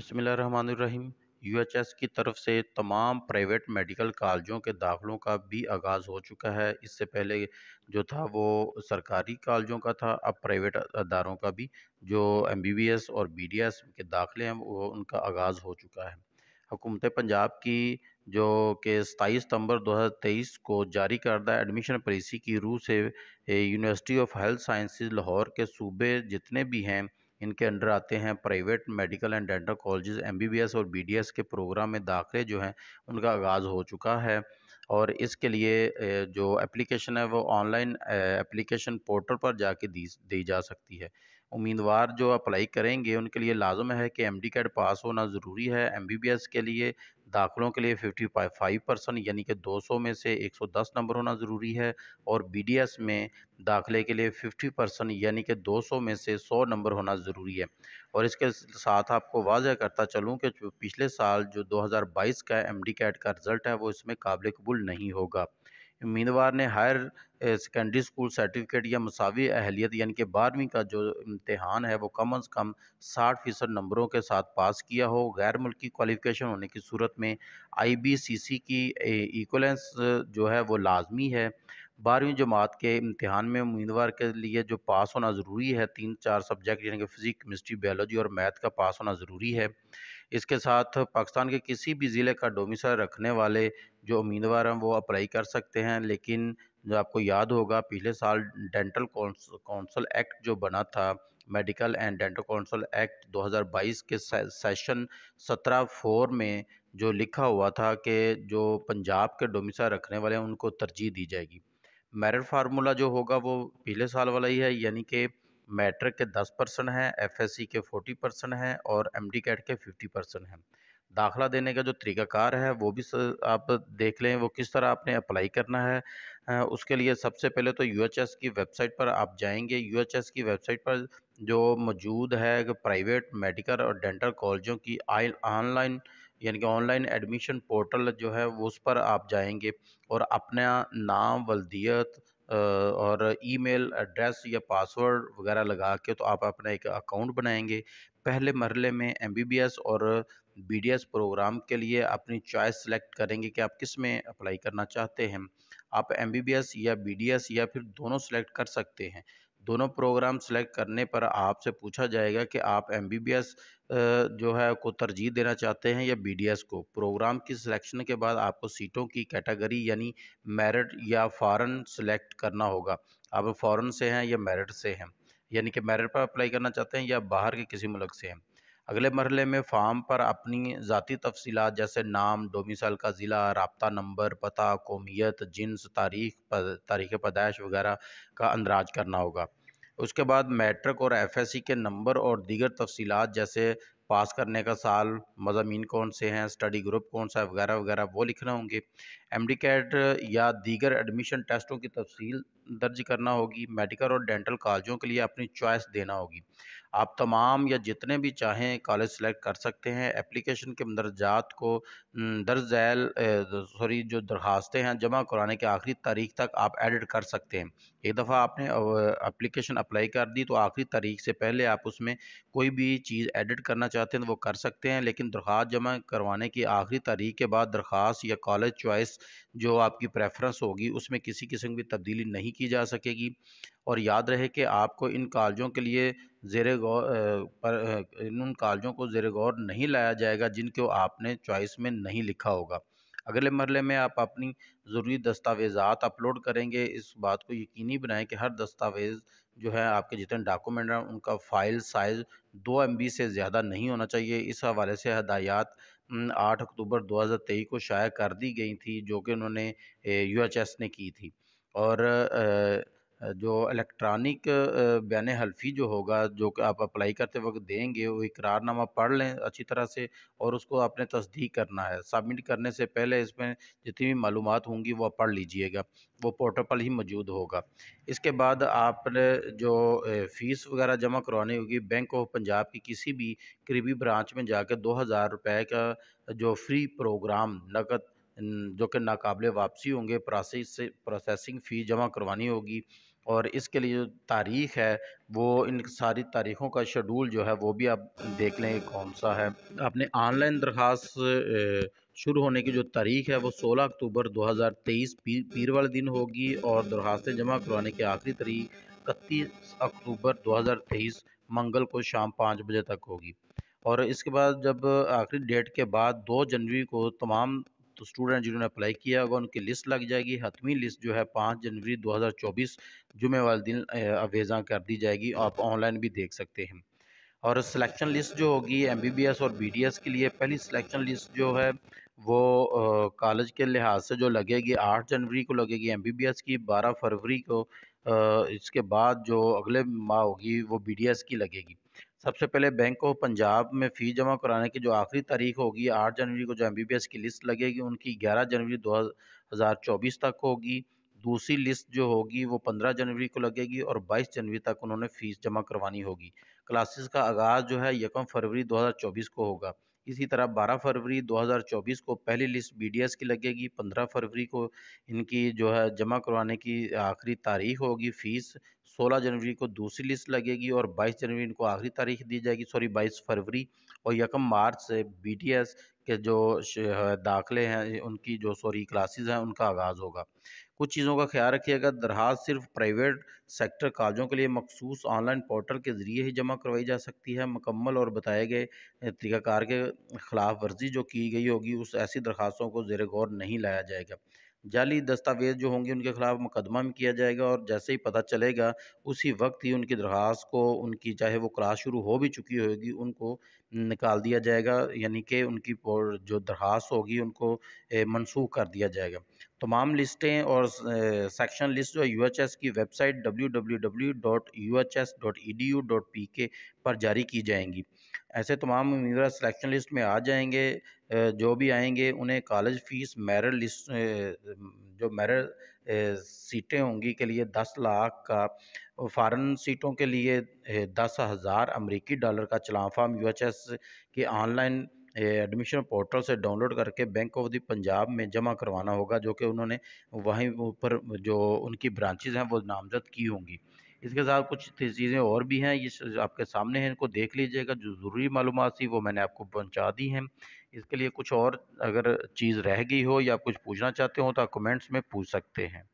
बिस्मिल्लाहिर्रहमानिर्रहीम। यूएचएस की तरफ से तमाम प्राइवेट मेडिकल कॉलेजों के दाखिलों का भी आगाज़ हो चुका है। इससे पहले जो था वो सरकारी कॉलेजों का था, अब प्राइवेट अदारों का भी जो एमबीबीएस और बीडीएस के दाखिले हैं वो उनका आगाज़ हो चुका है। हुकूमत पंजाब की जो कि 27 सितंबर 2023 को जारी करदा एडमिशन पॉलिसी की रूह से university of health sciences Lahore के सूबे जितने भी हैं इनके अंडर आते हैं private medical and dental colleges. MBBS और बीडीएस के प्रोग्राम में दाखिले जो हैं उनका आगाज़ हो चुका है और इसके लिए जो एप्लीकेशन है वो ऑनलाइन एप्लीकेशन पोर्टल पर जाके दी जा सकती है। उम्मीदवार जो अप्लाई करेंगे उनके लिए लाजम है कि एमडी कैट पास होना ज़रूरी है। एमबीबीएस के लिए दाखिलों के लिए 55% यानी कि 200 में से 110 नंबर होना ज़रूरी है और बीडीएस में दाखिले के लिए 50% यानी कि 200 में से 100 नंबर होना ज़रूरी है। और इसके साथ आपको वाज़ह करता चलूँ कि जो पिछले साल जो 2022 का एमडी कैट का रिज़ल्ट है वो इसमें काबिल कबूल नहीं होगा। उम्मीदवार ने हायर सेकेंडरी स्कूल सर्टिफिकेट या मसावी अहलियत यानी कि 12वीं का जो इम्तहान है वो कम अज़ कम 60% नंबरों के साथ पास किया हो। गैर मुल्की क्वालिफ़िकेशन होने की सूरत में आईबीसीसी की इक्वलेंस जो है वो लाजमी है। 12वीं जमात के इम्तहान में उम्मीदवार के लिए जो पास होना ज़रूरी है 3-4 सब्जेक्ट यानी कि फ़िज़िक्स, केमिस्ट्री, बायोलॉजी और मैथ का पास होना ज़रूरी है। इसके साथ पाकिस्तान के किसी भी ज़िले का डोमिसाइल रखने वाले जो उम्मीदवार हैं वो अप्लाई कर सकते हैं। लेकिन जो आपको याद होगा पिछले साल डेंटल कौंसल एक्ट जो बना था, medical and dental council act 2022 के सेशन 17(4) में जो लिखा हुआ था कि जो पंजाब के डोमिसाइल रखने वाले हैं उनको तरजीह दी जाएगी। मेरिट फार्मूला जो होगा वो पिछले साल वाला ही है यानी कि मैट्रिक के 10% है, एफएससी के 40% है और एमडी कैट के 50% है। दाखिला देने का जो तरीक़ाकार है वो भी आप देख लें वो किस तरह आपने अप्लाई करना है। उसके लिए सबसे पहले तो यूएचएस की वेबसाइट पर आप जाएंगे। यूएचएस की वेबसाइट पर जो मौजूद है कि प्राइवेट मेडिकल और डेंटल कॉलेजों की ऑनलाइन यानी कि ऑनलाइन एडमिशन पोर्टल जो है वो उस पर आप जाएंगे और अपना नाम, वल्दियत और ईमेल एड्रेस या पासवर्ड वगैरह लगा के तो आप अपना एक अकाउंट बनाएंगे। पहले मरहले में एमबीबीएस और बीडीएस प्रोग्राम के लिए अपनी चॉइस सेलेक्ट करेंगे कि आप किस में अप्लाई करना चाहते हैं। आप एमबीबीएस या बीडीएस या फिर दोनों सेलेक्ट कर सकते हैं। दोनों प्रोग्राम सेलेक्ट करने पर आपसे पूछा जाएगा कि आप एमबीबीएस जो है को तरजीह देना चाहते हैं या बीडीएस को। प्रोग्राम की सिलेक्शन के बाद आपको सीटों की कैटेगरी यानी मेरिट या फॉरेन सेलेक्ट करना होगा। आप फॉरेन से हैं या मेरिट से हैं, यानी कि मेरिट पर अप्लाई करना चाहते हैं या बाहर के किसी मुल्क से हैं। अगले मरहले में फॉर्म पर अपनी ज़ाती तफसीलात जैसे नाम, डोमिसाइल का ज़िला, राब्ता नंबर, पता, कौमियत, जिन्स, तारीख़ पैदाइश वगैरह का अंदराज करना होगा। उसके बाद मैट्रिक और एफएससी के नंबर और दीगर तफसीलात जैसे पास करने का साल, मज़ामीन कौन से हैं, स्टडी ग्रुप कौन सा है वगैरह वगैरह वो लिखना होंगे। एमडी कैट या दीगर एडमिशन टेस्टों की तफसील दर्ज करना होगी। मेडिकल और डेंटल कॉलेजों के लिए अपनी चॉइस देना होगी। आप तमाम या जितने भी चाहें कॉलेज सेलेक्ट कर सकते हैं। एप्लीकेशन के मंदरजात को दर्ज झैल जो दरखास्तें हैं जमा कराने की आखिरी तारीख तक आप एडिट कर सकते हैं। एक दफ़ा आपने एप्लीकेशन अप्लाई कर दी तो आखिरी तारीख से पहले आप उसमें कोई भी चीज़ एडिट करना चाहते हैं तो वो कर सकते हैं। लेकिन दरख्वास्त जमा करवाने की आखिरी तारीख के बाद दरख्वास्त या कॉलेज चॉइस जो आपकी प्रेफरेंस होगी उसमें किसी किस्म की तब्दीली नहीं की जा सकेगी। और याद रहे कि आपको इन कॉलेजों के लिए इन कॉलेजों को ज़ेर गौर नहीं लाया जाएगा जिनको आपने चॉइस में नहीं लिखा होगा। अगले मरहले में आप अपनी ज़रूरी दस्तावेज़ात अपलोड करेंगे। इस बात को यकीनी बनाएं कि हर दस्तावेज़ जो है आपके जितने डॉक्यूमेंट हैं उनका फ़ाइल साइज़ 2 MB से ज़्यादा नहीं होना चाहिए। इस हवाले से हदायत 8 अक्टूबर 2023 को शाया कर दी गई थी जो कि उन्होंने यूएचएस ने की थी। और जो इलेक्ट्रॉनिक बयान हल्फी जो होगा जो कि आप अप्लाई करते वक्त देंगे वो इकरारनामा पढ़ लें अच्छी तरह से और उसको आपने तस्दीक करना है। सबमिट करने से पहले इसमें जितनी भी मालूमात होंगी वो पढ़ लीजिएगा, वो पोर्टल पर ही मौजूद होगा। इसके बाद आपने जो फ़ीस वगैरह जमा करवानी होगी बैंक ऑफ पंजाब की किसी भी करीबी ब्रांच में जाकर 2000 रुपये का जो फ्री प्रोग्राम नकद जो कि नाकाबिले वापसी होंगे, प्रोसेसिंग फ़ी जमा करवानी होगी। और इसके लिए जो तारीख़ है वो इन सारी तारीख़ों का शेड्यूल जो है वो भी आप देख लें कौन सा है। आपने ऑनलाइन दरख्वास्त शुरू होने की जो तारीख़ है वो 16 अक्टूबर 2023 पीर वाले दिन होगी और दरख्वास्तें जमा करवाने की आखिरी तारीख 31 अक्टूबर 2023 मंगल को शाम 5 बजे तक होगी। और इसके बाद जब आखिरी डेट के बाद 2 जनवरी को तमाम तो स्टूडेंट जिन्होंने अप्लाई किया होगा उनकी लिस्ट लग जाएगी। हतमी लिस्ट जो है 5 जनवरी 2024 जुमे वाले दिन अवेज़ा कर दी जाएगी। आप ऑनलाइन भी देख सकते हैं। और सिलेक्शन लिस्ट जो होगी एमबीबीएस और बीडीएस के लिए, पहली सिलेक्शन लिस्ट जो है वो कॉलेज के लिहाज से जो लगेगी 8 जनवरी को लगेगी एमबीबीएस की, 12 फरवरी को इसके बाद जो अगले माह होगी वो बीडीएस की लगेगी। सबसे पहले बैंक ऑफ पंजाब में फ़ी जमा कराने की जो आखिरी तारीख होगी 8 जनवरी को जो एमबीबीएस की लिस्ट लगेगी उनकी 11 जनवरी 2024 तक होगी। दूसरी लिस्ट जो होगी वो 15 जनवरी को लगेगी और 22 जनवरी तक उन्होंने फ़ीस जमा करवानी होगी। क्लासेस का आगाज़ जो है 1 फरवरी 2024 को होगा। इसी तरह 12 फरवरी 2024 को पहली लिस्ट बीडीएस की लगेगी, 15 फरवरी को इनकी जो है जमा करवाने की आखिरी तारीख होगी फ़ीस, 16 जनवरी को दूसरी लिस्ट लगेगी और 22 जनवरी इनको आखिरी तारीख दी जाएगी, 22 फरवरी और 1 मार्च से बीटीएस के जो दाखिले हैं उनकी जो क्लासेस हैं उनका आगाज़ होगा। कुछ चीज़ों का ख्याल रखिएगा, दरख्वास्त सिर्फ प्राइवेट सेक्टर कॉलेजों के लिए मखसूस ऑनलाइन पोर्टल के ज़रिए ही जमा करवाई जा सकती है। मुकम्मल और बताए गए तरीक़ाकार के ख़िलाफ़ वर्जी जो की गई होगी उस ऐसी दरख्वास्तों को ज़ेर गौर नहीं लाया जाएगा। जाली दस्तावेज़ जो होंगे उनके ख़िलाफ़ मुकदमा भी किया जाएगा और जैसे ही पता चलेगा उसी वक्त ही उनकी दरख्वास्त को उनकी चाहे वो क्लास शुरू हो भी चुकी होगी उनको निकाल दिया जाएगा, यानी कि उनकी जो दरख्वास्त होगी उनको मनसूख कर दिया जाएगा। तमाम लिस्टें और सेक्शन लिस्ट जो है यूएचएस की वेबसाइट www.uhs.edu.pk पर जारी की जाएंगी। ऐसे तमाम उम्मीदवार सिलेक्शन लिस्ट में आ जाएंगे। जो भी आएंगे उन्हें कॉलेज फ़ीस मेरिट लिस्ट जो मेरिट सीटें होंगी के लिए 10 लाख का और फ़ॉरेन सीटों के लिए 10,000 अमेरिकी डॉलर का चलान फ़ॉर्म यूएचएस के ऑनलाइन एडमिशन पोर्टल से डाउनलोड करके बैंक ऑफ द पंजाब में जमा करवाना होगा, जो कि उन्होंने वहीं ऊपर जो उनकी ब्रांचेज़ हैं वो नामज़द की होंगी। इसके साथ कुछ चीज़ें और भी हैं, ये आपके सामने हैं, इनको देख लीजिएगा। जो ज़रूरी मालूमात थी वो मैंने आपको पहुँचा दी हैं। इसके लिए कुछ और अगर चीज़ रह गई हो या कुछ पूछना चाहते हो तो आप कमेंट्स में पूछ सकते हैं।